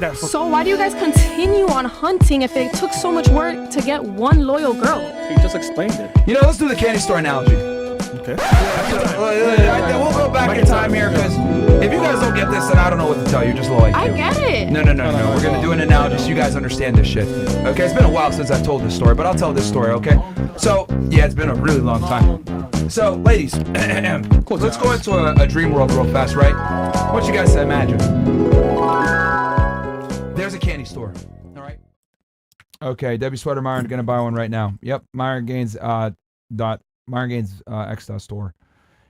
that. So why do you guys continue on hunting if it took so much work to get one loyal girl? He just explained it. You know, let's do the candy store analogy. Okay. We'll go back in time here because if you guys don't get this, then I don't know what to tell you. Just like I get it. No. We're gonna do an analogy so you guys understand this shit. Okay, it's been a while since I've told this story, but I'll tell this story. Okay. So yeah, it's been a really long time. So ladies, let's go into a dream world real fast, right? I want you guys to imagine. There's a candy store. All right. Okay, Debbie Sweater Myron gonna buy one right now. Yep, Myron Gaines X store.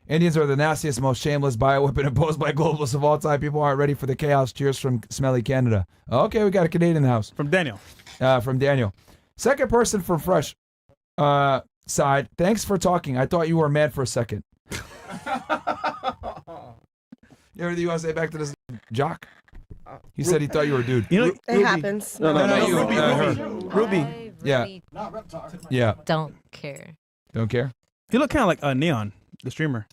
Indians are the nastiest, most shameless bioweapon imposed by globalists of all time. People aren't ready for the chaos. Cheers from Smelly Canada. Okay, we got a Canadian in the house. From Daniel. From Daniel. Second person from Fresh side. Thanks for talking. I thought you were mad for a second. You want to say back to this jock? He said he thought you were a dude. You know, It happens. No, Ruby. Yeah. Yeah. Don't care. Don't care? You look kind of like Neon, the streamer.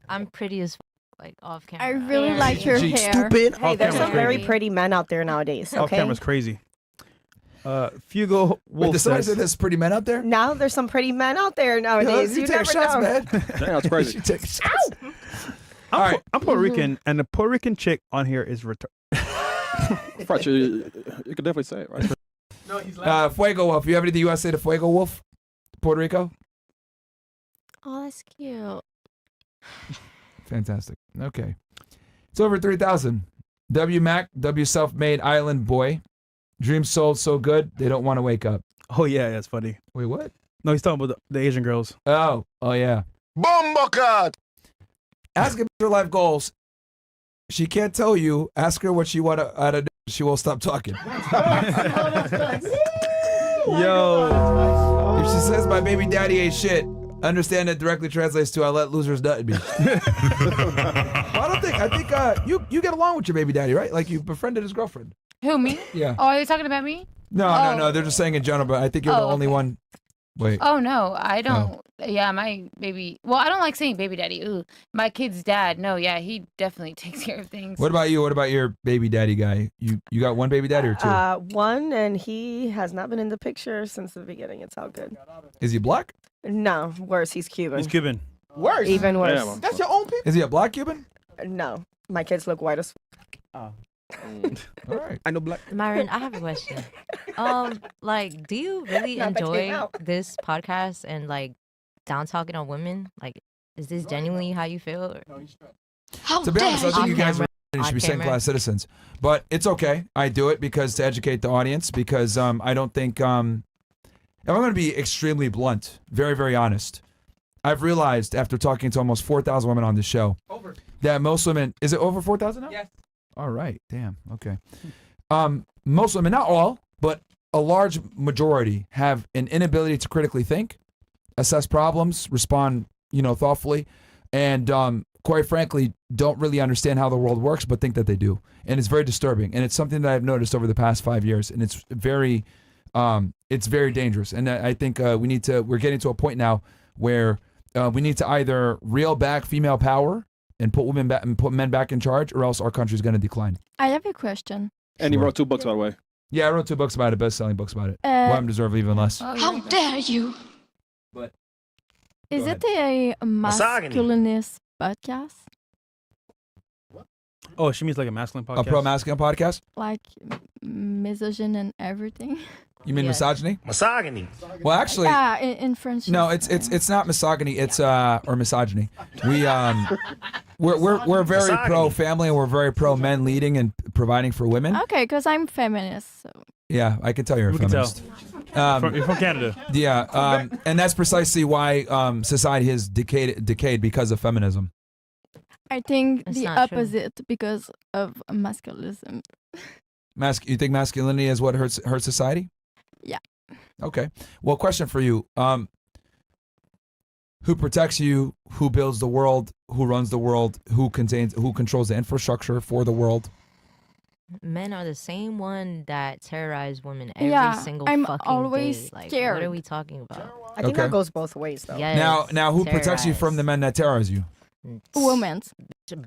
I'm pretty as like off camera. I really like your Gee, hair. Stupid. Hey, there's some very pretty men out there nowadays. Off Okay. camera's crazy. Fugo Wait, Wolf did somebody say says, there's pretty men out there? Now there's some pretty men out there nowadays. You You take never shots, know. man. That's crazy. You take shots. I'm, All right. I'm Puerto Rican, and the Puerto Rican chick on here is retarded. Fresh, you could definitely say it, right? Fuego Wolf. You have anything you want to say to Fuego Wolf? Puerto Rico? Oh, that's cute. Fantastic. Okay. It's over 3,000. W Mac, W self-made island boy. Dreams sold so good, they don't want to wake up. Oh, yeah, that's funny. Wait, what? No, he's talking about the Asian girls. Oh yeah. Bombocat! Ask her her life goals. She can't tell you. Ask her what she want out of. She won't stop talking. Yo. If she says my baby daddy ain't shit, understand that directly translates to I let losers nut me. Well, I think you get along with your baby daddy, right? Like you befriended his girlfriend. Who, me? Yeah. Oh, are you talking about me? No. They're just saying in general, but I think you're the only okay. one. Wait. Oh, no, I don't. Yeah, my baby. Well, I don't like saying baby daddy. Ooh, my kid's dad. No, yeah, he definitely takes care of things. What about you? What about your baby daddy guy? You got one baby daddy or two? One, and he has not been in the picture since the beginning. It's all good. Is he black? No, worse. He's Cuban. He's Cuban. Worse. Even worse. Damn. That's your own people. Is he a black Cuban? No, my kids look white as. All right. I know black. Myron, I have a question. Like, do you really Not that came enjoy out. this podcast and like down talking on women? Like, is this genuinely how you feel? Or? To be honest, I think you guys On should be second camera. class citizens. But it's okay. I do it because to educate the audience because I don't think if I'm going to be extremely blunt, very, very honest, I've realized after talking to almost 4,000 women on this show that most women, is it over 4,000 now? Yes. All right. Damn. Okay. Most women, not all, but a large majority have an inability to critically think, assess problems, respond, thoughtfully, and quite frankly, don't really understand how the world works, but think that they do. And it's very disturbing. And it's something that I've noticed over the past 5 years, and it's very dangerous. And I think we're getting to a point now where we need to either reel back female power and put women back and put men back in charge, or else our country's going to decline. I have a question. And he wrote 2 books, by the way. Yeah, I wrote 2 books about it, best-selling books about it. Women deserve even less. How dare you? But Is it a masculinist podcast? Oh, she means like a masculine podcast. a pro-masculine podcast? Like misogyn and everything? You mean Yes. misogyny? Misogyny. Well, actually, Yeah, in French. no, it's not misogyny. It's or misogyny. We're very Misogyny. pro family and we're very pro men leading and providing for women. Okay, because I'm feminist. So. Yeah, I can tell you're a We can tell. feminist. You're from Canada. Yeah, and that's precisely why society has decayed because of feminism. I think That's the not true. opposite because of masculinism. You think masculinity is what hurts society? Yeah. Okay. Well, question for you. Who protects you? Who builds the world? Who runs the world? Who controls the infrastructure for the world? Men are the same one that terrorize women every Yeah, single I'm fucking always day. Like, what scared. are we talking about? I think Okay. that goes both ways, though. Yes, Now, who protects you from the terrorize. men that terrorize you? women.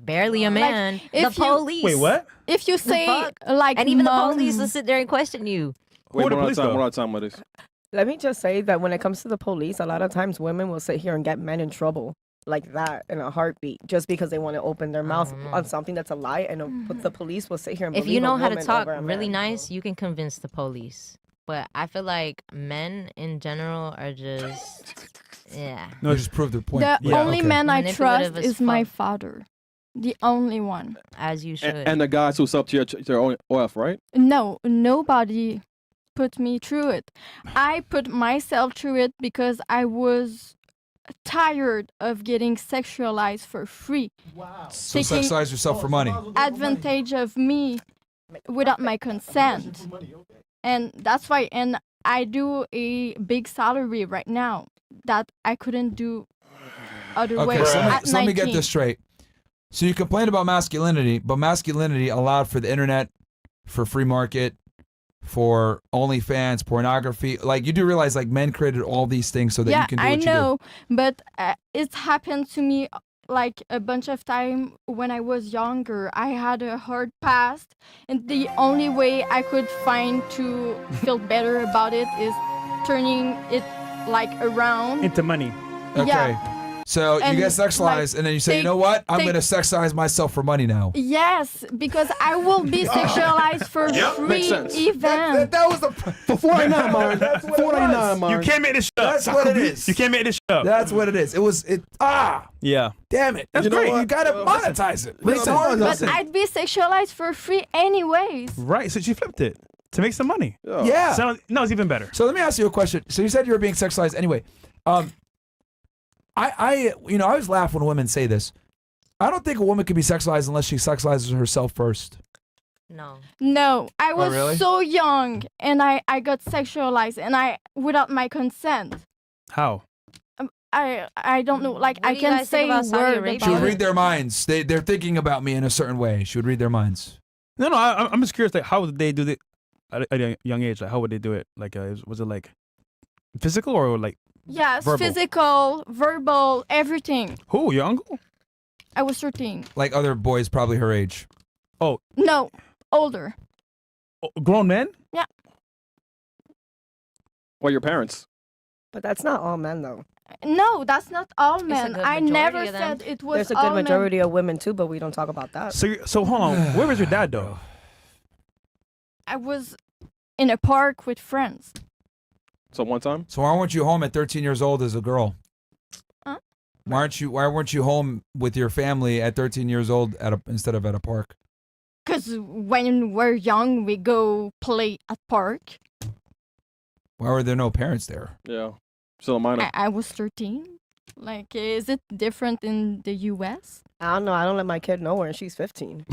Barely a man. The if you- police. Wait, what? If you say fuck? like And even the mom, police will sit there and question you. Who are the one police, at a time. though? One at a time with this. Let me just say that when it comes to the police, a lot of times women will sit here and get men in trouble like that in a heartbeat just because they want to open their mouth on something that's a lie, and the police will sit here and If believe you know a how to woman talk over a really man. nice, you can convince the police. But I feel like men in general are just, yeah. No, just prove their point. the Yeah, only okay. man I Manipulative trust as is my fuck. father. The only one. As you should. And the guys who sub to your own OF, right? No, nobody put me through it. I put myself through it because I was tired of getting sexualized for free. So Taking sexualize yourself for money. advantage of me without my consent. And that's why, and I do a big salary right now that I couldn't do other way Okay, so at let me get 19. this straight. So you complain about masculinity, but masculinity allowed for the internet, for free market, for OnlyFans, pornography. Like, you do realize, like, men created all these things so that Yeah, you can do I what know, but it happened to me like a bunch of time when I was younger. I had a hard past, and the only way I could find to feel better about it is turning it like around. Into money. you do. Okay. Yeah. So you And, get sexualized, like, and then you say, you take- know what? I'm take- going to sexualize myself for money now. Yes, because I will be sexualized for free Makes sense. even. That was the. For 499, Myron. That's what it 499, was. Myron. You can't make this shit up. That's what it is. You can't make this shit up. That's what it is. It was. Yeah. Damn it. That's You know great. what? You got to monetize it. Listen, But listen. I'd be sexualized for free anyways. Right. So she flipped it to make some money. Yeah. So, no, it's even better. So let me ask you a question. So you said you were being sexualized anyway. I always laugh when women say this. I don't think a woman can be sexualized unless she sexualizes herself first. No. No, I was really? so young and I got sexualized and I without my consent. How? I don't know, like What I do you can't guys think say a about Saudi word Arabia? She would about read it. their minds. They're thinking about me in a certain way. She would read their minds. No, I'm just curious. Like, how would they do it at a young age? Like, how would they do it? Like, was it like physical or like Yes, verbal? physical, verbal, everything. who? Your uncle? I was 13. Like other boys probably her age. No, older. Oh, grown men? Well, your parents. But that's not all men, though. No, that's not all a men. good I majority never of them. said it was There's a all good majority of women, too, but we don't talk about that. So hold on. Where was your dad though? men. I was in a park with friends. So one time? So why weren't you home at 13 years old as a girl? Huh? Why weren't you home with your family at 13 years old instead of at a park? Because when we're young, we go play at park. Why were there no parents there? Yeah. Still a minor. I was 13. Like, is it different in the U.S.? I don't know. I don't let my kid know her, and she's 15.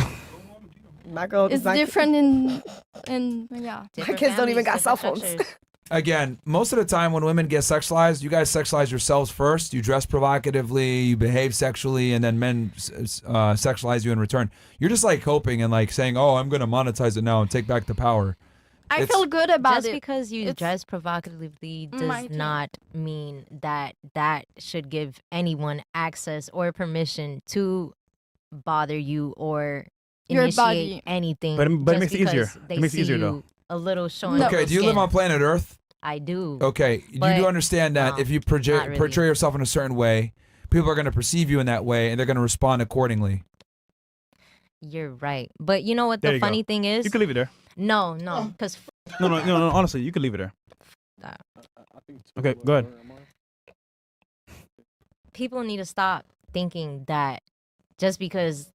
My girl It's my- different in yeah. Different kids don't even families, got cell different phones. structures. Again, most of the time when women get sexualized, you guys sexualize yourselves first. You dress provocatively, you behave sexually, and then men sexualize you in return. You're just like hoping and like saying, "Oh, I'm going to monetize it now and take back the power." I It's- feel good about Just it. because you It's dress provocatively my does thing. not mean that that should give anyone access or permission to bother you or Your initiate body. anything. But it just makes it easier. because It They makes it see easier, though. you a little showing. No. a Okay, little do you live skin. on planet Earth? I do. Okay, you But do understand that no, if you not really. portray yourself in a certain way, people are going to perceive you in that way and they're going to respond accordingly. You're right. But you know what There the you go. funny thing is? You can leave it there. No, because No. Honestly, you can leave it there. that. Okay, go ahead. People need to stop thinking that just because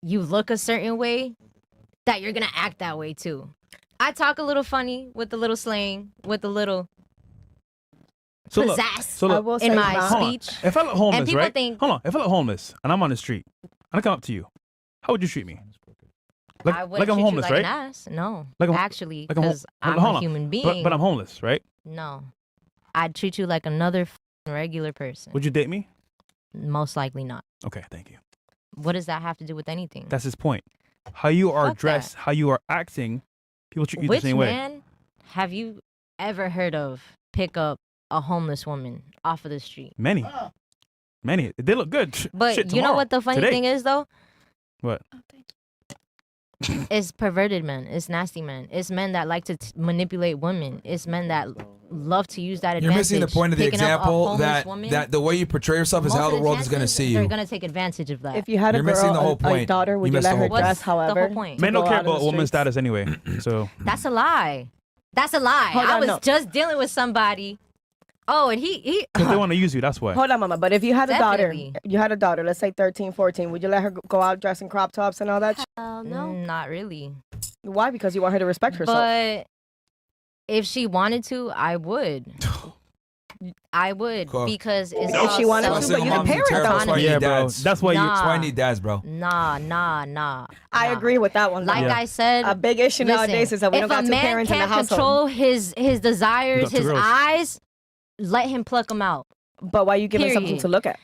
you look a certain way, that you're gonna act that way too. I talk a little funny with the little slang, with the little So look. pizzazz So I look. will say in my my- Hold on. speech. If I look homeless, people right? think- Hold on. If I look homeless and I'm on the street and I come up to you, how would you treat me? Like, I like wouldn't I'm treat homeless, you like right? an ass. No, Like I'm- actually, like I'm hom- because hold I'm on. a human being. But I'm homeless, right? No, I'd treat you like another regular person. Would you date me? Most likely not. Okay, thank you. What does that have to do with anything? That's his point. How you are Fuck dressed, how you are acting, people treat you Which the same way. man have you ever heard of pick up a homeless woman off of the street? Many. Many. They look good. But Shit, you know tomorrow. what the funny Today. thing is though? What? It's perverted men. It's nasty men. It's men that like to manipulate women. It's men that love to use that You're advantage. missing the point of the Picking up a example homeless that woman, that the way you portray yourself is most how of the world is going to chances, see They're you. gonna take advantage of that. If you had a You're missing girl, the whole a point. daughter, would You you missed let the her whole point. dress What's the whole however? point? to Men don't go care out in about the women's streets? status anyway. So That's a lie. That's a lie. Hold I on, was no. just dealing with somebody. Oh, and he because they want to use you. That's why. Hold on, mama. But if you had a Definitely. daughter, let's say 13, 14, would you let her go out dressed in crop tops and all that? No. Not really. Why? Because you want her to respect herself. But if she wanted to, I would. I would Cool. because it's If she wanted called to, Single but you the moms are parent terrible. don't. That's why you Yeah, need bro. dads. That's why you. Nah. That's why you need dads, bro. Nah. I agree with that one. Like Yeah. I said, A big issue nowadays is that we if don't got a two man parents in the can't household. control his desires, got two his girls. eyes, let him pluck them out. But why you giving something Period. to look at?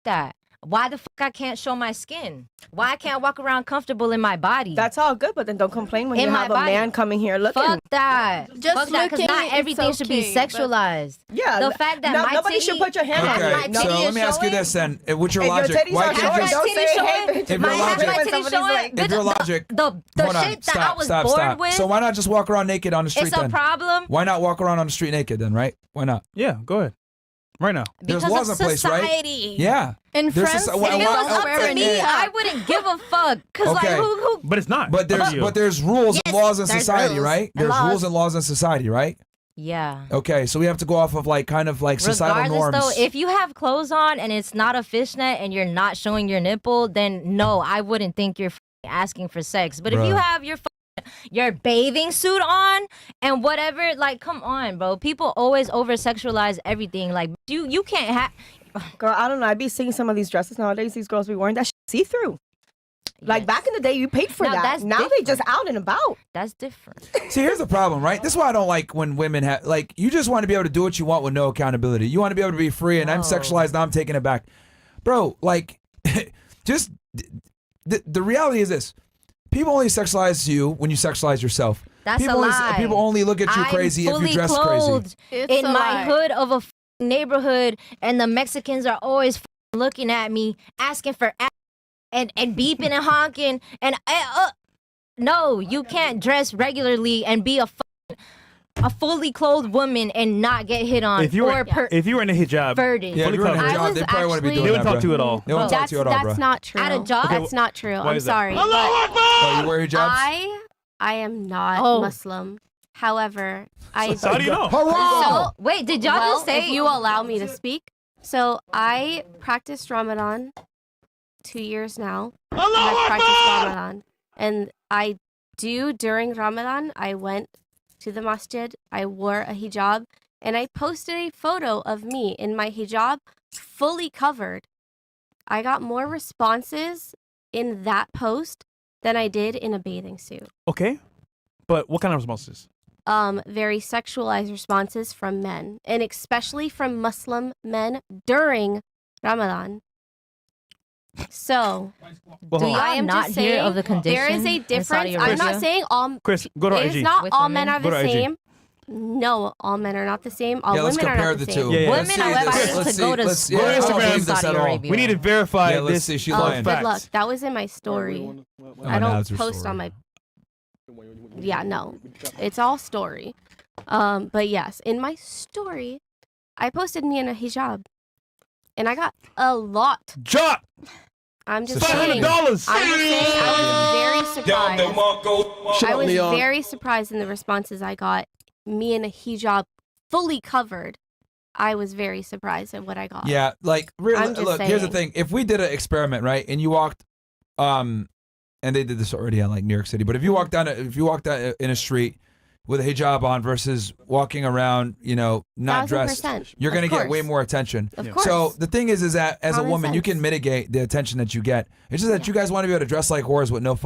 That. Why the fuck I can't show my skin? Why I can't walk around comfortable in my body? That's all good, but then don't complain when In you my have a body. man coming here looking. Fuck that. Just Fuck that, because looking, not it's everything should be okay, but- sexualized. Yeah. The fact that my nobody should titty- put your hand on Okay, it. my No. so titty let is me ask you showing- this then. With your If your logic, titties why are can't showing, you my just don't titty say, showing, hey, bitch. If your my logic- my When titty somebody's showing, like- if your logic, the hold on, shit that I was born stop. with, So why not just walk around naked on the street it's a then? problem Why not walk around on the street naked then, right? Why not? Yeah, go ahead. Right now. There's because laws of in place, right? society. Yeah. In There's France, just- If why- it why- was up wear to a me, niqab. I wouldn't give a fuck. Cause Okay. like who But it's not. But Up to you. there's rules and Yes, laws in there's society, rules right? and There's laws. rules and laws in society, right? Yeah. Okay, so we have to go off of like kind of like societal Regardless norms. though, if you have clothes on and it's not a fishnet and you're not showing your nipple, then no, I wouldn't think you're asking for sex. But if you Bruh. have your bathing suit on and whatever, like come on, bro. People always over sexualize everything. Like you can't have. Girl, I don't know. I be seeing some of these dresses nowadays. These girls be wearing that see through. Like back in the day, you paid for Now, that. that's Now they just different. out and about. That's different. See, here's the problem, right? This is why I don't like when women have like you just want to be able to do what you want with no accountability. You want to be able to be free, and I'm No. sexualized. Now I'm taking it back, bro. Like, just the reality is this: people only sexualize you when you sexualize yourself. That's people a only, lie. people only look at you I'm crazy if you fully dress clothed crazy. It's in a my lie. hood of a neighborhood, and the Mexicans are always looking at me, asking for and beeping and honking, and no, you can't dress regularly and be a fully clothed woman and not get hit on If you were or if you were in a hijab, perverted. Yeah, if Fully you're in a covered. I job, was they probably wouldn't be actually- doing they wouldn't that, talk to you at all. They won't Bro, talk to you at all, bro. That's not true. At a job? Okay, That's not true. why I'm is that? sorry. but Oh, you wear hijabs? I am not Oh. Muslim. However, I So how do you know? Haram! Wait, did y'all well, just say if you allow me to speak. So I practiced Ramadan 2 years now. And I've practiced Ramadan. And I do during Ramadan, I went to the masjid, I wore a hijab, and I posted a photo of me in my hijab fully covered. I got more responses in that post than I did in a bathing suit. Okay, but what kind of responses? Very sexualized responses from men, and especially from Muslim men during Ramadan. So, Well, do hold on. I y'all am not just hear saying of the condition? there is a in Saudi difference. I'm not Arabia? saying all. Chris, go to our It is IG. not With all women? men are Go the to IG. same. No, all men are not the same. All Yeah, let's women are compare not the the two. same. Yeah, yeah. Women Let's see are this. invited Let's to go see- to let's- school Go to I don't Instagram. believe in this Saudi at all. Arabia. We need to verify Yeah, let's this. see, she's Oh, lying. but look, Facts. that was in my story. Oh, I now don't it's your post story. on my. Yeah, no, it's all story. But yes, in my story, I posted me in a hijab, and I got a lot. Jot I'm just $500. saying. I'm just saying I was very surprised. Shut I up, was Leon. very surprised in the responses I got. Me in a hijab, fully covered. I was very surprised at what I got. Yeah, like really. I'm just Look, here's the saying. thing: if we did an experiment, right, and you walked, and they did this already on like New York City, but if you walked down in a street with a hijab on versus walking around, not dressed, 1000%. you're gonna Of get way course. more attention. Of Yeah. course. So the thing is that as a Common woman, you can sense. mitigate the attention that you get. It's just that you guys want to be able to dress like whores with no,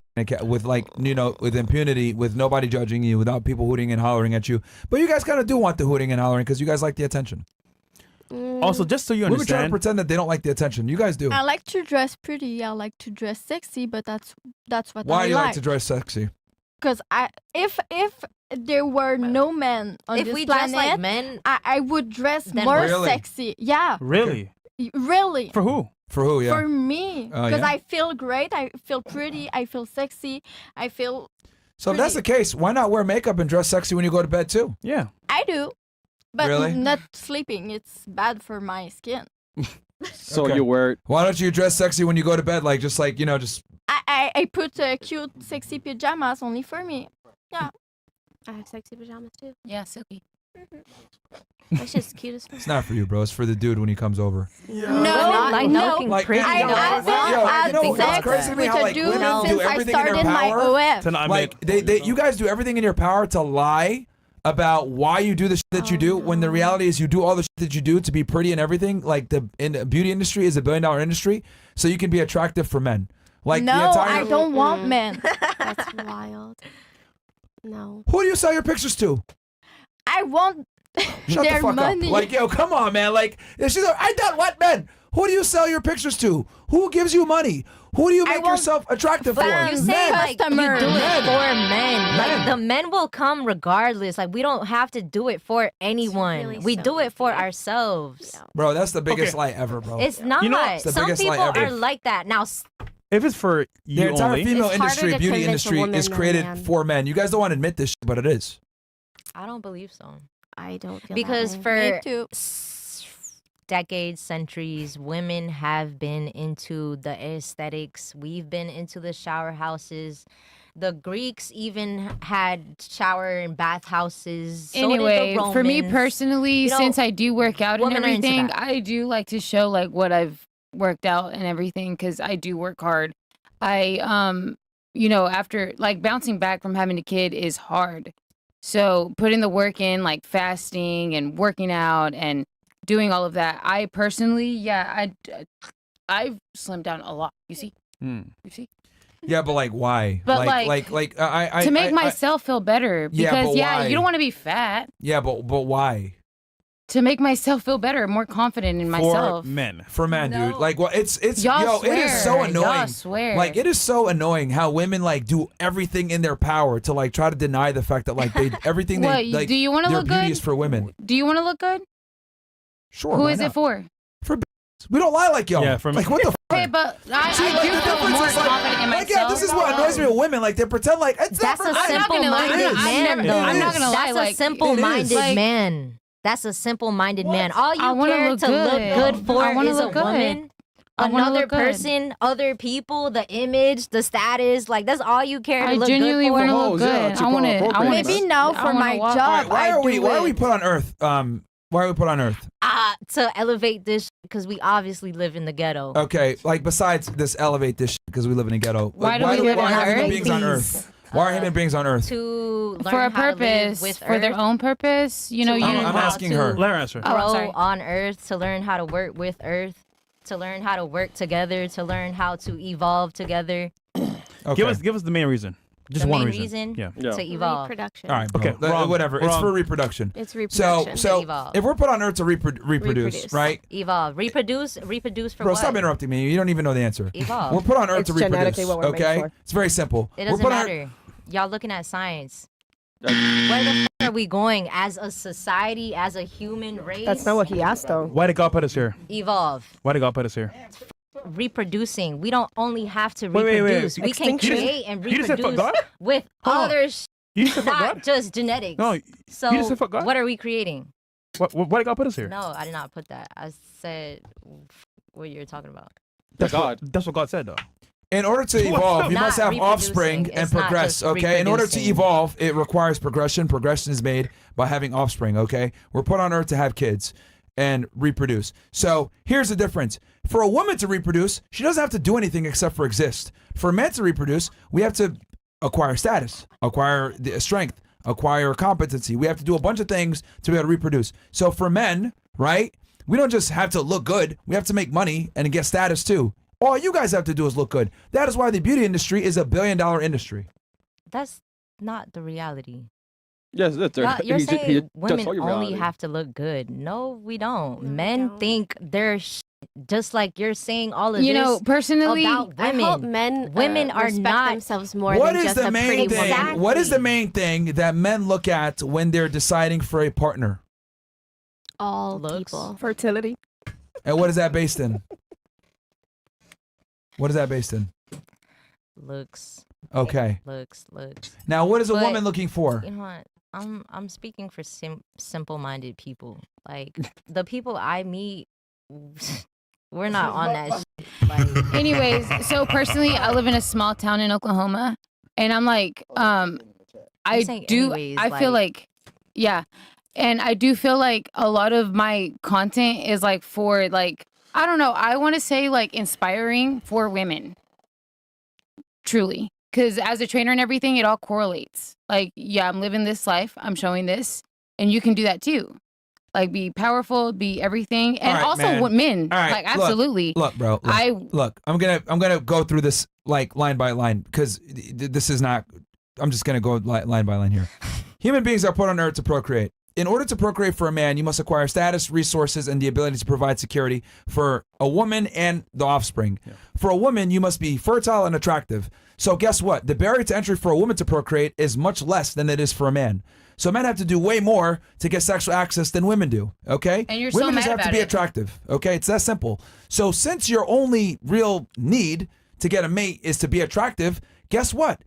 with like with impunity, with nobody judging you, without people hooting and hollering at you. But you guys kind of do want the hooting and hollering because you guys like the attention. Also, just so you Women try to understand, pretend that they don't like the attention. You guys do. I like to dress pretty. I like to dress sexy, but that's what Why I do you like. like to dress sexy? Because if there were no men on If this we planet, dress like men, I would dress Then more Really? sexy. Yeah, really, Really. For who? For who? Yeah. For me, Oh, because yeah? I feel great, I feel pretty, I feel sexy, I feel. So if that's the case, why not wear makeup and dress sexy when you go to bed too? Yeah. I do, but Really? not sleeping. It's bad for my skin. So Okay. you wear it. Why don't you dress sexy when you go to bed? Like just like just. I put cute, sexy pajamas only for me. Yeah. I have sexy pajamas too. Yeah, silky. That's just cute as fuck. It's not for you, bro. It's for the dude when he comes over. No, like no. looking Like, pretty. I you know, haven't you know what's had crazy sex to me? with How a like dude women do since I everything in their started my power. OF. To not Like make. you guys do everything in your power to lie about why you do the shit that you do, when the reality is you do all the shit that you do to be pretty and everything. Like the beauty industry is $1 billion industry, so you can be attractive for men. Like the No, entire. I don't want men. That's wild. No. Who do you sell your pictures to? I want Shut their the fuck money. up. Like, yo, come on, man. Like, she's like, I don't what men. Who do you sell your pictures to? Who gives you money? Who do you make want yourself attractive for? But you say Men. like you Customer. do it Men. for men. Like Men. the men will come regardless. Like we don't have to do it for anyone. really We so do it for easy. ourselves. Yeah. Bro, that's the biggest Okay. lie ever, bro. It's not. You know, it's the Some biggest lie people ever. are like that. Now, If it's for the you entire only. female It's harder industry, to beauty convince a industry, woman is than a created man. for men. You guys don't want to admit this, but it is. I don't believe so. I don't feel Because that way. Me for too. decades, centuries, women have been into the aesthetics. We've been into the shower houses. The Greeks even had shower and bath houses. So did the Anyway, for me Romans. personally, You know, since I do work out and women are into everything, that. I do like to show like what I've worked out and everything because I do work hard. After like bouncing back from having a kid is hard. So putting the work in, like fasting and working out and doing all of that, I personally, I've slimmed down a lot. You see? Hmm. You see? Yeah, but like, why? But I To make I- myself feel better Yeah, because but why? you don't want to be fat. Yeah, but why? To make myself feel better, more confident in myself. For men. For men, dude. No. Like, well, it's Y'all yo, swear. it is so annoying. Y'all swear. Like, it is so annoying how women like do everything in their power to like try to deny the fact that like they everything What, they like do you want to their look beauty good? is for women. Do you want to look good? Sure. Who why is not? it for? We don't lie like y'all. Yeah, for like what the. Okay, but I See, like, do the feel difference more is, like, confident in like, myself. yeah, this is what annoys me with women. Like they pretend like it's That's not a for I'm not gonna lie. simple-minded I'm man, never- though. I'm not gonna lie, That's like, a simple-minded like- man. That's a simple-minded man. All you I wanna care look to look good. good for I wanna is a look good. woman, I wanna another look good. person, other people, the image, the status. Like that's all you care to I look genuinely good want for. to look hoes, yeah, good. to I want to. procreate. Maybe now for my All job, right, why I are we? do Why are we it. put on Earth? Why are we put on Earth? To elevate this because we obviously live in the ghetto. Okay, like besides this, elevate this because we live in a ghetto. Why Like, do we live why on are human Earth? beings on Earth? Why are human beings on Earth? To learn For a how to live purpose, with for their Earth, own purpose. You know, To you. learn I'm how asking to her. Let her answer. Oh, I'm grow sorry. on Earth, to learn how to work with Earth, to learn how to work together, to learn how to evolve together. Okay. Give us the main reason. Just the one main reason. Yeah. Yeah. to evolve. Reproduction. All right, bro. Okay, wrong, whatever. It's wrong. for reproduction. It's So, reproduction. so Evolve. if we're put on Earth to reproduce, Reproduce. right? Evolve. Reproduce for Bro, what? stop interrupting me. You don't even know the answer. Evolve. We're put on Earth It's to reproduce. genetically what we're made Okay, for. it's very simple. It We're doesn't put on matter. Y'all looking at science. That- Where the f- are we going as a society, as a human race? That's not what he asked, though. Why did God put us here? Evolve. Why did God put us here? Reproducing. We don't only have to Wait, wait, wait. reproduce. We can Extinction. create and You just said fuck reproduce God? with Hold on. other You just said fuck not God? just genetics. No, So just said fuck God? what are we creating? Why did God put us here? No, I did not put that. I said what you're talking about. That's God. That's what God said though. In order to evolve, you Not must have offspring reproducing. and It's not progress. just Okay. In order to reproducing. evolve, it requires progression. Progression is made by having offspring. Okay. We're put on Earth to have kids and reproduce. So here's the difference. For a woman to reproduce, she doesn't have to do anything except for exist. For men to reproduce, we have to acquire status, acquire the strength, acquire competency. We have to do a bunch of things to be able to reproduce. So for men, right, we don't just have to look good. We have to make money and get status too. All you guys have to do is look good. That is why the beauty industry is $1 billion industry. That's not the reality. Yes, that's You're he saying just women told you only reality. have to look good. No, we don't. No, we Men don't. think they're just like you're saying all of You this know, personally, about I hope women. men Women are respect not- themselves more What than is just the a main pretty thing? woman. What is the main thing that men look at when they're deciding for a partner? All Looks. people. Fertility. And what is that based in? What is that based in? Looks. Okay. Looks. Now, what is a But- woman looking for? You know what? I'm speaking for simple-minded people. Like the people I meet, we're not on that shit. Like, Anyways, so personally, I live in a small town in Oklahoma, and I'm like, I saying do. anyways, I feel like, yeah, and I do feel like a lot of my content is like for like I don't know. I want to say like inspiring for women. Truly, because as a trainer and everything, it all correlates. Like, yeah, I'm living this life. I'm showing this, and you can do that too. Like, be powerful, be everything, and All right, also man. what men. All right, like, look, absolutely. Look, bro. Look. I'm gonna go through this like line by line because this is not. I'm just gonna go line by line here. Human beings are put on earth to procreate. In order to procreate for a man, you must acquire status, resources, and the ability to provide security for a woman and the offspring. Yeah. For a woman, you must be fertile and attractive. So guess what? The barrier to entry for a woman to procreate is much less than it is for a man. So men have to do way more to get sexual access than women do, okay? And you're so women mad just have to about be it. attractive, okay? It's that simple. So since your only real need to get a mate is to be attractive, guess what?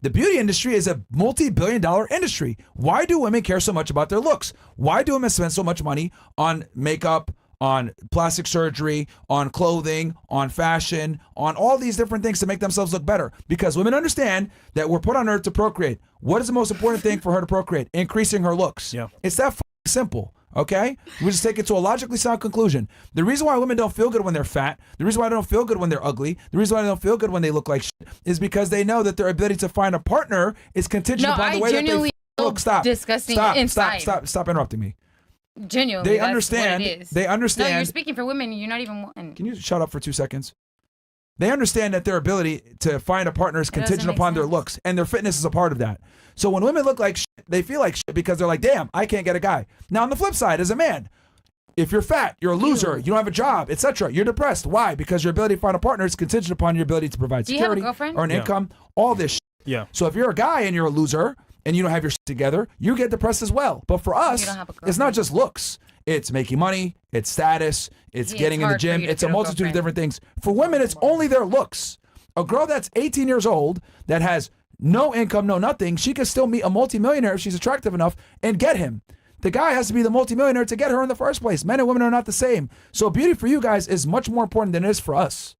The beauty industry is a multi-billion-dollar industry. Why do women care so much about their looks? Why do women spend so much money on makeup, on plastic surgery, on clothing, on fashion, on all these different things to make themselves look better? Because women understand that we're put on earth to procreate. What is the most important thing for her to procreate? Increasing her looks. Yeah. It's that simple. Okay? We just take it to a logically sound conclusion. The reason why women don't feel good when they're fat, the reason why they don't feel good when they're ugly, the reason why they don't feel good when they look like shit is because they know that their ability to find a partner is contingent No, upon the I way that genuinely they look. Stop. disgusting Stop. inside. Stop interrupting me. Genuinely, They that's understand. What it is. They No, you're understand. speaking for women. And you're not even one. Can you shut up for 2 seconds? They understand that their ability to find a partner is doesn't contingent make upon their sense. looks, and their fitness is a part of that. So when women look like shit, they feel like shit because they're like, damn, I can't get a guy. Now on the flip side, as a man, if you're fat, you're a loser, you don't have a job, etc., you're depressed. Why? Because your ability to find a partner is contingent upon your ability to provide Do you have a security girlfriend? or an Yeah. income, all this shit. Yeah. So if you're a guy and you're a loser and you don't have your shit together, you get depressed as well. But for us, don't have a it's not girlfriend. just looks. It's making money, it's status, it's Yeah, getting it's in the hard for gym, you to it's a get a multitude of girlfriend. different things. For women, it's only their looks. A girl that's 18 years old that has no income, no nothing, she can still meet a multimillionaire if she's attractive enough and get him. The guy has to be the multimillionaire to get her in the first place. Men and women are not the same. So beauty for you guys is much more important than it is for us.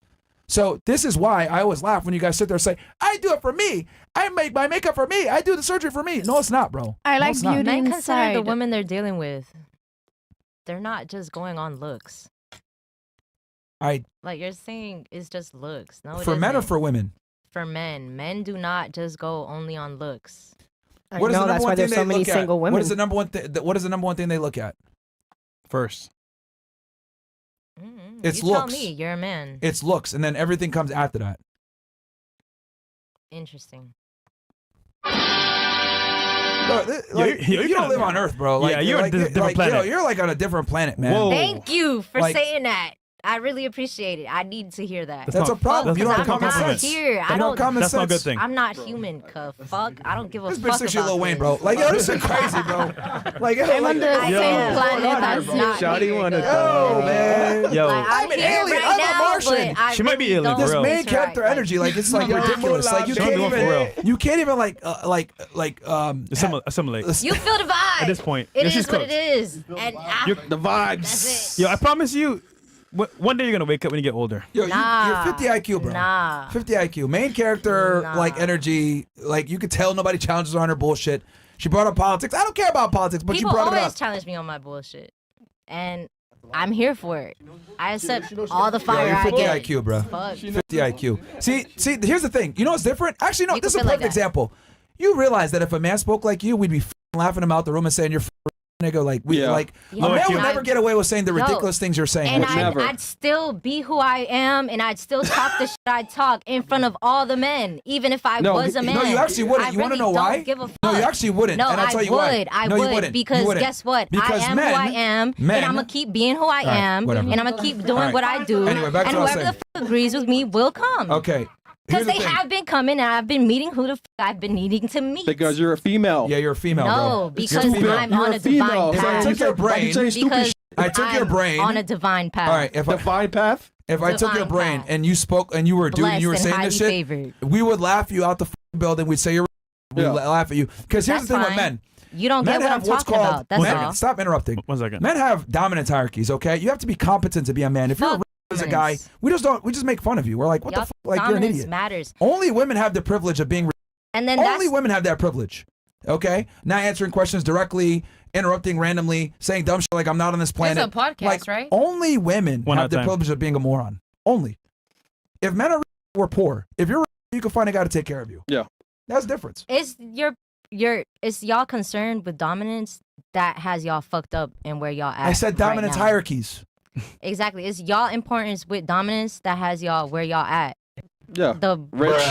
So this is why I always laugh when you guys sit there and say, I do it for me. I make my makeup for me. I do the surgery for me. No, it's not, bro. I No, like it's not. beauty men consider the inside. women they're dealing with. They're not just going on looks. I Like you're saying, it's just looks. No, it for men or isn't. for women? For men. Men do not just go only on looks. I What is know the number that's one why thing there's they so many look at? single women. What is the number one what is the number one thing they look at? First. It's you looks. tell me, you're a man. It's looks, and then everything comes after that. Interesting. Bro, like, you're you don't kinda- live on Earth, bro. Like, Yeah, you're a different like, planet. You're like on a different planet, man. Whoa. Thank you for Like- saying that. I really appreciate it. I need to hear that. That's a problem. that's You don't not have a common compliment. sense. Here. You I don't don't. have common That's sense. not a good thing. I'm not human, cuh. Fuck. I don't give a This fuck bitch thinks she about Lil Wayne, this. bro. Like, yo, this is crazy, bro. Like, yo, I'm like, on the I same am. planet as That's you. not Shawty here, wanna though. yo, man. Yo. Like, I'm an here alien. right I'm a now, Martian. but I She might be really alien, don't for This real. main interact, character like- energy, like it's like ridiculous. Like you Don't can't do it for even, real. you can't even Assimilate. You feel the vibe. At this point. It Yeah, is she's what cooked. it is. And The vibes. that's it. Yo, I promise you, one day you're gonna wake up when you get older. Yo, Nah. you're 50 IQ, bro. Nah. 50 IQ. Main character, Nah. like energy. Like you could tell nobody challenges her on her bullshit. She brought up politics. I don't care about politics, but People you brought it always up. challenge me on my bullshit. And I'm here for it. I accept all the Yo, fire you're I 50 get. IQ, bro. Fuck. 50 IQ. See, here's the thing. You know what's different? Actually, no, You this is can a feel like perfect that. example. You realize that if a man spoke like you, we'd be laughing him out the room and saying you're nigga. Like we Yeah. like Yeah, a man would and never I- get away with saying the Yo, ridiculous things you're saying. And Would you? never. I'd still be who I am, and I'd still talk the shit I talk in front of all the men, even if I No, was a man. No, you actually wouldn't. I You want to really know why? don't give a fuck. No, you actually wouldn't. No, and I'll I tell you would. why. I no, you would. wouldn't. Because you wouldn't. guess what? Because I am men, who I am, men- and I'm gonna keep being who I right, am, whatever. and I'm gonna keep doing All right. what I do. Anyway, back to and what I was whoever the saying. fuck agrees with me will come. Okay. Because Here's the they thing. have been coming, and I've been meeting who the fuck I've been needing to meet. Because you're a female. Yeah, you're a female, bro. No, You're because a female. I'm You're on a a divine female. If I path. took your Why you brain, saying stupid Because shit? I took your I'm brain on a divine path. All right, Divine path. if I took your Divine brain path. and you spoke and you were doing, Blessed you were and saying highly this shit, favored. we would laugh you out the building. We'd say you're. We Yeah. laugh at you because here's That's the thing with fine. men. You don't Men get what I'm have what's talking called. about. That's men, all. Stop interrupting. 1 second. Men have dominance hierarchies. Okay, you have to be competent to be a man. If Fuck you're a guy, dominance. we just don't. We just make fun of you. We're like, what Y'all, the fuck? Like you're an dominance idiot. matters. Only women have the privilege of being. And then Only that's women have that privilege. Okay, not answering questions directly, interrupting randomly, saying dumb shit like I'm not on this planet. It's a podcast, like, right? Only women One at have a the time. privilege of being a moron. Only. If men are we're poor. If you're you can find a guy to take care of you. Yeah. That's the difference. it's it's y'all concerned with dominance that has y'all fucked up and where y'all at. I said right dominance now. hierarchies. Exactly. It's y'all importance with dominance that has y'all where y'all at. Yeah. The Rich.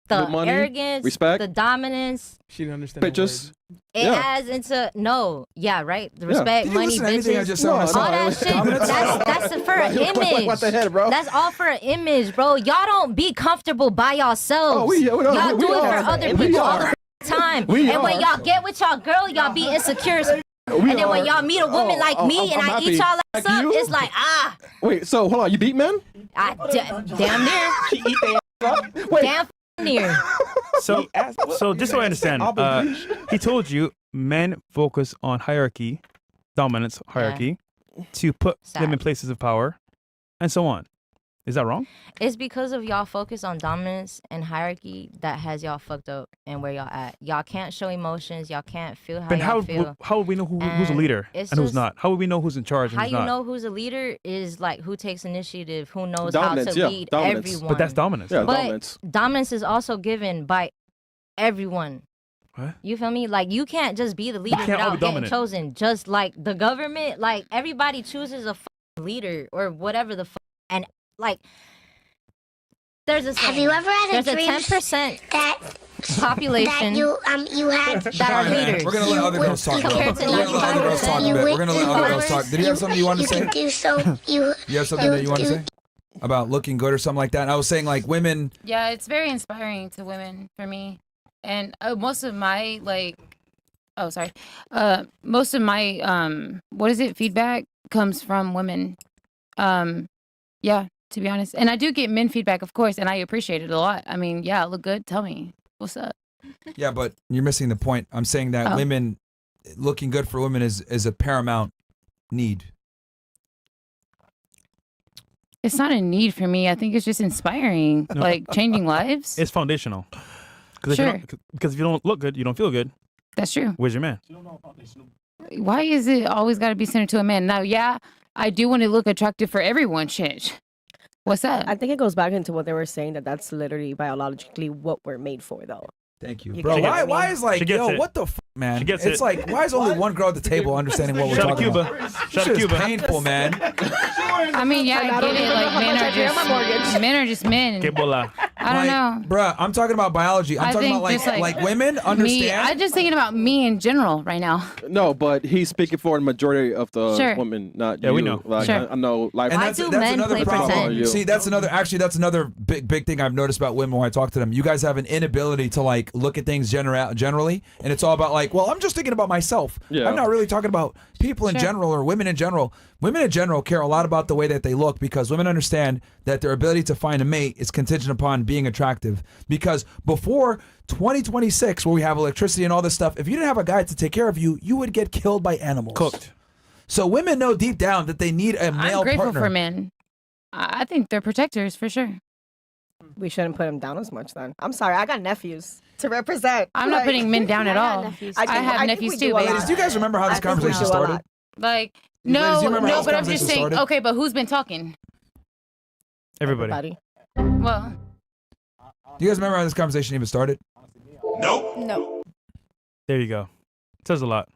the Good money, arrogance, respect. the dominance. She didn't understand. the Bitches. word. It Yeah. adds into right. The Yeah. respect, Did you money, listen to anything I bitches. just said? when I No, said all that no, shit. dominance? That's for an image. What the heck, bro? That's all for an image, bro. Y'all don't be comfortable by yourselves. Oh, we y'all we do it are. for other We people all are. the time. We and when are. y'all get with y'all girl, y'all be insecure. as We and then when are. y'all meet a woman like me and I'm I eat happy. y'all Like ass up, you? it's like, Wait, so hold on. You beat men? damn near. She eat their up? Wait. Damn near. So just so I understand, he told you men focus on hierarchy, dominance hierarchy, to put them in Sad. places of power, and so on. Is that wrong? It's because of y'all focus on dominance and hierarchy that has y'all fucked up and where y'all at. Y'all can't show emotions. Y'all can't feel how But y'all feel. how would we know who's a And leader and it's who's just- not? How would we know who's in charge and How who's you not? know who's a leader is like who takes initiative, who knows Dominance, how to yeah, lead dominance. everyone. But that's dominance. Yeah, But dominance. dominance is also given by everyone. What? You feel me? Like you can't just be the leader can't all without be getting dominant. chosen. Just like the government, like everybody chooses a leader or whatever the and like there's a Have you ever had a there's a dream 10% that population you had that are leaders. We're gonna let other girls talk. Compared to We're gonna let other girls talk a bit. We're gonna let other girls talk. Did you have something you wanted to say? could do so you You have something that you want to say about looking good or something like that? And I was saying like women. Yeah, it's very inspiring to women for me, and most of my most of my feedback comes from women. Yeah, to be honest, and I do get men feedback, of course, and I appreciate it a lot. I mean, yeah, I look good. Tell me what's up. Yeah, but you're missing the point. I'm saying that Oh. women looking good for women is a paramount need. It's not a need for me. I think it's just inspiring, No. like changing lives. It's foundational. Because Sure. if you don't look good, you don't feel good. That's true. Where's your man? Why is it always got to be centered to a man? Now, yeah, I do want to look attractive for everyone. Shit. What's up? I think it goes back into what they were saying, that that's literally biologically what we're made for, though. Thank you, You bro. get what I Why mean? is like, She gets yo, it. what the fuck, man? She gets it's it. like, why is only one girl at the table understanding what we're Shout out talking Cuba. about? Shout out This shit is Cuba. painful, man. I mean, yeah, I I don't get it. even know Like how men much I are pay on my mortgage. just men are just men. Que bola. I don't know. Bruh, I'm talking about biology. I'm I talking think about like, just, like, women Me, understand. I'm just thinking about me in general right now. No, but he's speaking for the majority of the Sure. women, not Yeah, you. we know. Like, Sure. I know, like, And Why that's, do that's men another play problem. pretend? See, that's another big thing I've noticed about women when I talk to them. You guys have an inability to like look at things generally, and it's all about like, well, I'm just thinking about myself. Yeah. I'm not really talking about people in Sure. general or women in general. Women in general care a lot about the way that they look because women understand that their ability to find a mate is contingent upon being attractive. Because before 2026, where we have electricity and all this stuff, if you didn't have a guy to take care of you, you would get killed by animals. Cooked. So women know deep down that they need a male I'm grateful partner. for men. I think they're protectors for sure. We shouldn't put them down as much then. I'm sorry, I got nephews to represent. I'm not Like, putting men down at I got all. nephews. I think- have think nephews we too, do a baby. Ladies, do you guys remember how this I think we conversation do a started? lot. Like, You ladies, no, do you remember how no, this but I'm just conversation saying. started? Okay, but who's been talking? Everybody. Well, Do you guys remember how this conversation even started? No. There you go. Says a lot.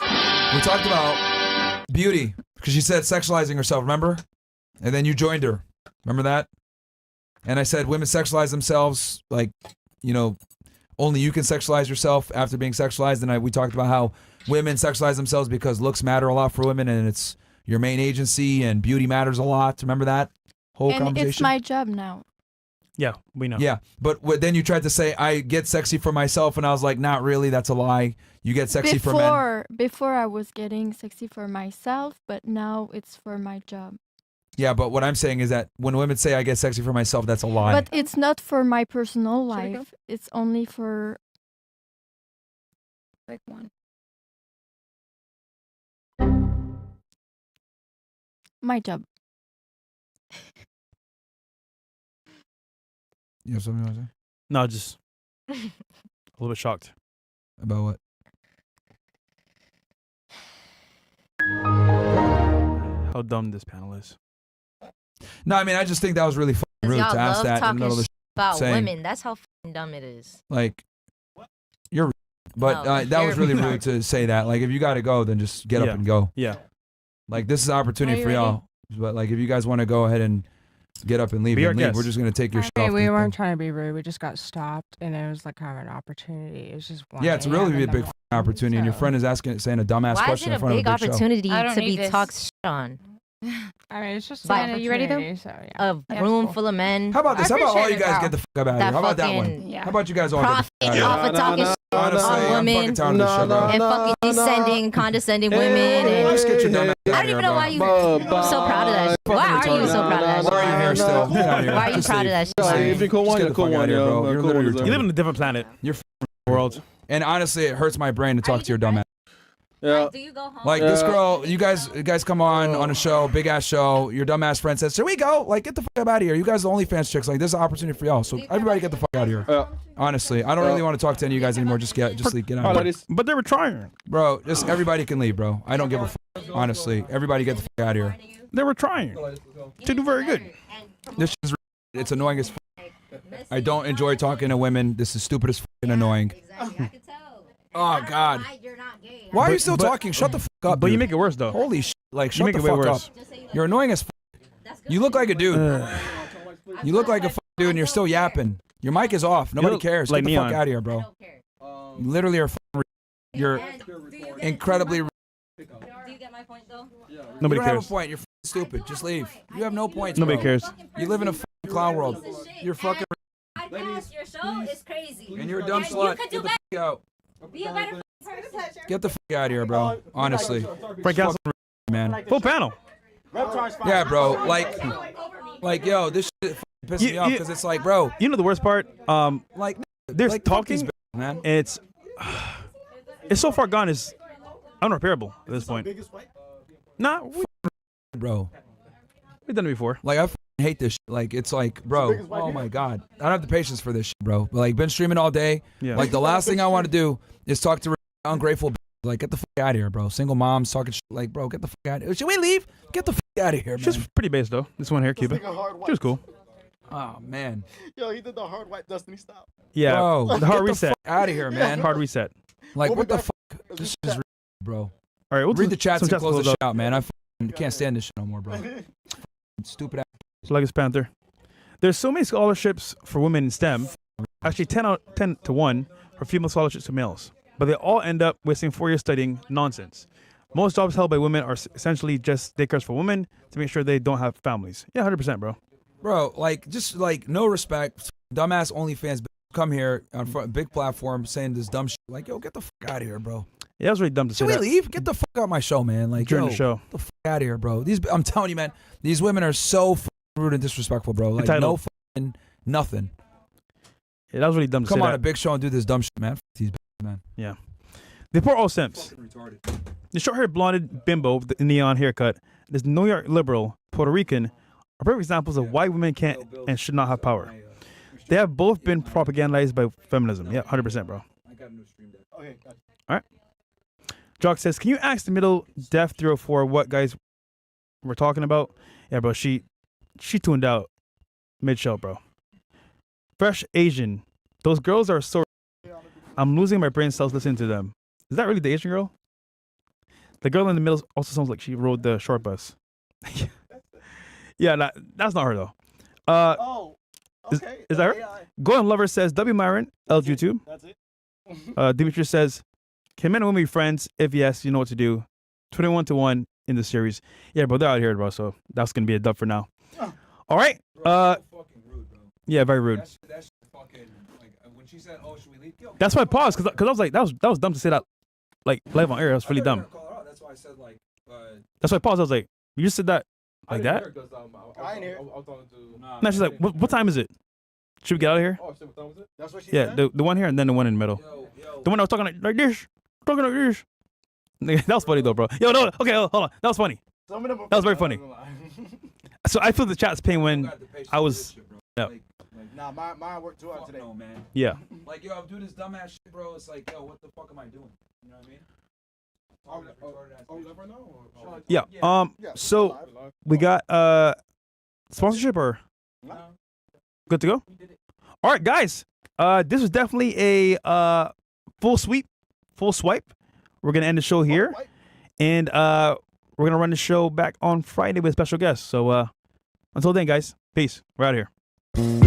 We talked about beauty because she said sexualizing herself, remember? And then you joined her. Remember that? And I said women sexualize themselves like, you know, only you can sexualize yourself after being sexualized. And we talked about how women sexualize themselves because looks matter a lot for women and it's your main agency and beauty matters a lot. Remember that whole And conversation? it's my job now. Yeah, we know. Yeah, but then you tried to say I get sexy for myself, and I was like, not really. That's a lie. You get sexy for men. Before I was getting sexy for myself, but now it's for my job. Yeah, but what I'm saying is that when women say I get sexy for myself, that's a lie. But it's not for my personal life. It's only for Like one. my job. You have something you want to say? No, just a little bit shocked. About what? How dumb this panel is. No, I mean, I just think that was really fucking rude Y'all to ask love that in the talking middle of the about saying. women. That's how fucking dumb it is. Like, you're, but No, that was really you're- rude to say that. Like, if you got to go, then just get up Yeah. and go. Yeah. Like, this is an opportunity Are for you y'all. But like, if you guys want to go ahead and get up and leave, Be our then leave. guest. We're just gonna take your shit Hey, off. we the weren't thing. trying to be rude. We just got stopped, and it was like kind of an opportunity. It was just one. Yeah, it's really a big fucking opportunity, and your friend is saying a dumbass Why is question it in a front big of a big opportunity I don't to need be this. talked shit on? I mean, it's just But- an You ready, though? opportunity, So, yeah. A Yeah, room cool. full of men. How about this? I How about all you appreciate it, guys though. get the fuck out of here? That How about that one? fucking Yeah. How about you guys all get the profit fuck out of off here? of talking shit Honestly, on I'm women fucking tired of this shit, bro. and fucking descending, condescending women. And Just get your dumb ass I out don't of here, even know bro. why you're so proud of that shit. Why are you so proud of that Why are you shit? here still? Get out of here. Why are you Just proud of leave. that shit? Yeah, Myron? if you cool Just one, get you're the cool fuck out one, of here, yo. bro. You're Cool literally one, You live in a different planet. You're World. And honestly, it hurts my brain to talk to your dumb ass. Yeah. Do you go home? Like this girl, you guys come on a show, big ass show. Your dumb ass friend says, "Here we go." Like, get the fuck out of here. You guys are the OnlyFans chicks. Like, this is an opportunity for y'all. So everybody, get the fuck out of here. Yeah. Honestly, I don't really want to talk to any of you guys anymore. Just leave, get All out. right, Of here. ladies. But they were trying. Bro, just everybody can leave, bro. I don't give a fuck. Honestly, everybody get the fuck out of here. They were trying to do very good. This is it's annoying as fuck. I don't enjoy talking to women. This is stupid as fucking annoying. Oh God. Why are you still talking? Shut the fuck up. But you dude. make it worse though. Holy shit. Like, You shut make the it way fuck worse. up. You're annoying as fuck. You look like a dude. You look like a fucking dude and you're still yapping. Your mic is off. Nobody look cares. like Get the Neon. fuck out of here, bro. You literally are fucking you're incredibly Do you get my point though? Nobody you don't have a cares. point. You're fucking stupid. Just leave. You have no points, Nobody bro. cares. You live in a fucking clown world. You're fucking I passed your show. It's crazy. and you're a dumb And slut. You could Get do the better. fuck out. Be a better person. Get the fuck out of here, bro. Honestly. Frank Castle, Man. full panel. Yeah, bro. Like, yo, this shit fucking pisses me off because it's like, bro, You know the worst part? like, There's like, fuck talking. these bitches, man. It's so far gone. It's unrepairable at this point. Nah, Bro. we've done it before. Like, I fucking hate this shit. Like, it's like, bro, oh my God. I don't have the patience for this shit, bro. But, like, been streaming all day. Yeah. Like, the last thing I want to do is talk to ungrateful bitches. Like, get the fuck out of here, bro. Single moms talking shit. Like, bro, get the fuck out of here. Should we leave? Get the fuck out of here, man. She's pretty base though. This one here, Cuba. She was cool. Oh, man. Yo, he did the hard white Destiny style. Yeah. Bro, the hard get reset. the fuck out of here, man. Hard reset. Like, What what the we fuck? This shit is bro. All right. We'll Read the chats some and close the closed shit out, man. I fucking can't stand this shit no more, bro. Stupid ass. Sluggish Panther. There's so many scholarships for women in STEM. Actually, 10 to 1 for female scholarships to males. But they all end up wasting 4 years studying nonsense. Most jobs held by women are essentially just daycares for women to make sure they don't have families. Yeah, 100%, bro. Bro, like, just like, no respect. Dumbass OnlyFans come here on front, big platform saying this dumb shit. Like, yo, get the fuck out of here, bro. Yeah, that was really dumb to say Should we that leave? Get the fuck out of my show, man. Like, during yo, the show. get the fuck out of here, bro. I'm telling you, man, these women are so fucking rude and disrespectful, bro. Like, Entitled. no fucking nothing. Yeah, that was really dumb to Come say on that. a big show and do this dumb shit, man. F these bitches, man. Yeah. They poor old simps. The short-haired blonded bimbo with the neon haircut, this New York liberal, Puerto Rican, are perfect examples of why women can't and should not have power. They have both been propagandized by feminism. Yeah, 100%, bro. Okay, gotcha. All right. Jock says, can you ask the middle deaf 304 what guys we're talking about? Yeah, bro, she tuned out mid-show, bro. Fresh Asian. Those girls are so... I'm losing my brain cells listening to them. Is that really the Asian girl? The girl in the middle also sounds like she rode the short bus. Yeah, that's not her, though. Oh, okay. Is that her? AI. Gohan Lover says, W. Myron, LG YouTube. That's it. Demetrius says, can men and women be friends? If yes, you know what to do. 21 to 1 in the series. Yeah, bro, they're out here, bro, so that's going to be a dub for now. All right. Yeah, very rude. That's fucking like when she said, "Oh, should we leave?" Yo, That's why I paused because I was like, that was dumb to say that like live on air. That was really dumb. That's why I said like. That's why I paused. I was like, you just said that like that? I ain't here. I was talking to. No, she's like, what time is it? Should we get out of here? Oh shit, what time was it? That's what she Yeah, said. the one here and then the one in the middle. The one I was talking like this. Talking like this. Nigga, that was funny though, bro. Yo, no, okay, hold on. That was funny. Some of them That was very funny. So I feel the chat's pain when I was. Yeah. Nah, mine worked too hard today. No, man. Yeah. Like, yo, I'm doing this dumbass shit, bro. It's like, yo, what the fuck am I doing? You know what I mean? Live right now? Or? Yeah. So we got sponsorship or good to go? All right, guys. This was definitely a full swipe. We're gonna end the show here, and we're gonna run the show back on Friday with a special guest. So until then, guys, peace. We're out of here.